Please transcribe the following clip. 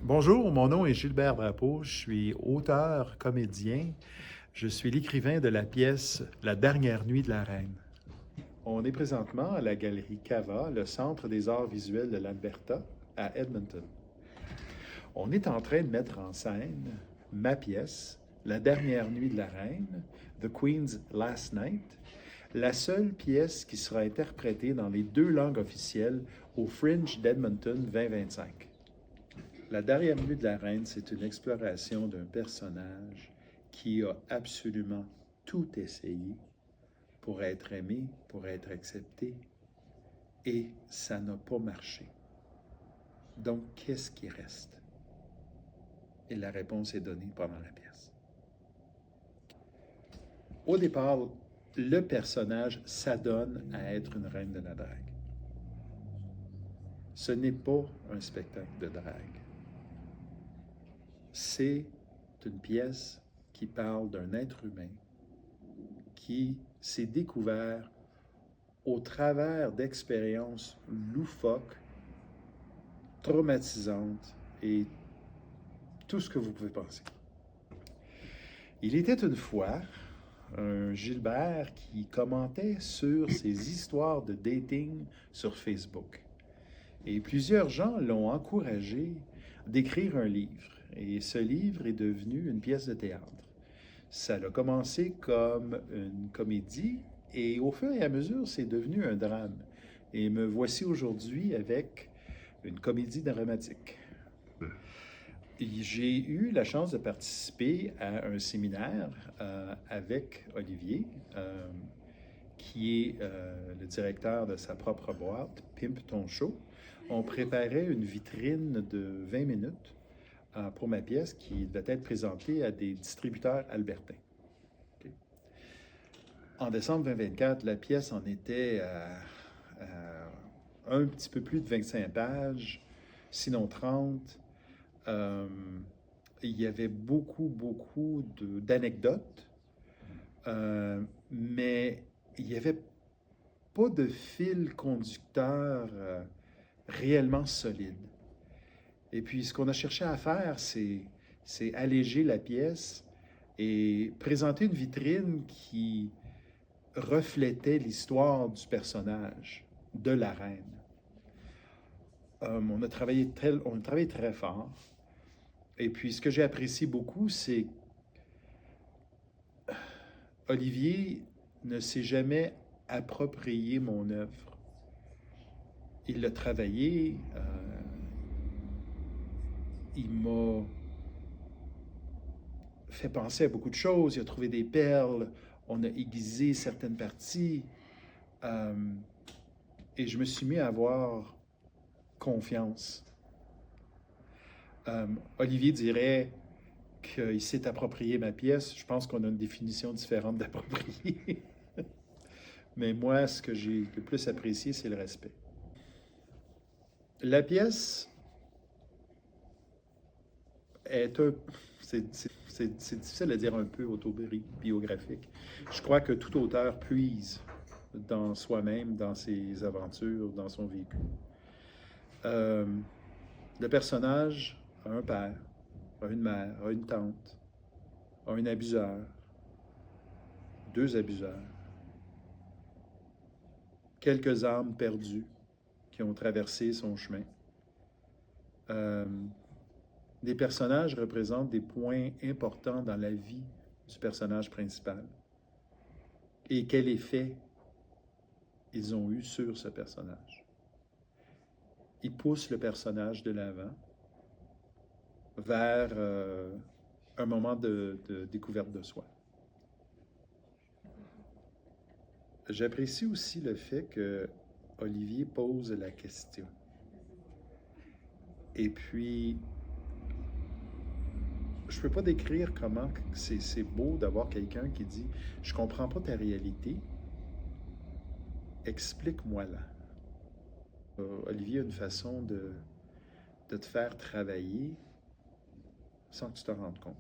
Bonjour, mon nom est Gilbert Drapeau, je suis auteur, comédien, je suis l'écrivain de la pièce La dernière nuit de la reine. On est présentement à la galerie Cava, le Centre des arts visuels de l'Alberta, à Edmonton. On est en train de mettre en scène ma pièce, La dernière nuit de la reine, The Queen's Last Night, la seule pièce qui sera interprétée dans les deux langues officielles au Fringe d'Edmonton 2025. La dernière nuit de la reine, c'est une exploration d'un personnage qui a absolument tout essayé pour être aimé, pour être accepté, et ça n'a pas marché. Donc, qu'est-ce qui reste? Et la réponse est donnée pendant la pièce. Au départ, le personnage s'adonne à être une reine de la drague. Ce n'est pas un spectacle de drague. C'est une pièce qui parle d'un être humain qui s'est découvert au travers d'expériences loufoques, traumatisantes et tout ce que vous pouvez penser. Il était une fois un Gilbert qui commentait sur ses histoires de dating sur Facebook. Et plusieurs gens l'ont encouragé d'écrire un livre. Et ce livre est devenu une pièce de théâtre. Ça a commencé comme une comédie et au fur et à mesure, c'est devenu un drame. Et me voici aujourd'hui avec une comédie dramatique. J'ai eu la chance de participer à un séminaire avec Olivier, qui est le directeur de sa propre boîte, Pimp Ton Show. On préparait une vitrine de 20 minutes pour ma pièce qui devait être présentée à des distributeurs albertains. Okay. En décembre 2024, la pièce en était à un petit peu plus de 25 pages, sinon 30. Il y avait beaucoup d'anecdotes, mais il n'y avait pas de fil conducteur réellement solide. Et puis, ce qu'on a cherché à faire, c'est alléger la pièce et présenter une vitrine qui reflétait l'histoire du personnage, de la reine. On a travaillé très fort. Et puis, ce que j'ai apprécié beaucoup, c'est Olivier ne s'est jamais approprié mon œuvre. Il l'a travaillé, il m'a fait penser à beaucoup de choses, il a trouvé des perles, on a aiguisé certaines parties, et je me suis mis à avoir confiance. Olivier dirait qu'il s'est approprié ma pièce. Je pense qu'on a une définition différente d'approprier. Mais moi, ce que j'ai le plus apprécié, c'est le respect. La pièce est un... C'est difficile à dire un peu autobiographique. Je crois que tout auteur puise dans soi-même, dans ses aventures, dans son vécu. Le personnage a un père, a une mère, a une tante, a un abuseur, deux abuseurs, quelques âmes perdues qui ont traversé son chemin. Les personnages représentent des points importants dans la vie du personnage principal et quel effet ils ont eu sur ce personnage. Ils poussent le personnage de l'avant vers un moment de découverte de soi. J'apprécie aussi le fait que Olivier pose la question. Et puis, je ne peux pas décrire comment c'est beau d'avoir quelqu'un qui dit « Je ne comprends pas ta réalité, explique-moi-la. » Olivier a une façon de te faire travailler sans que tu te rendes compte.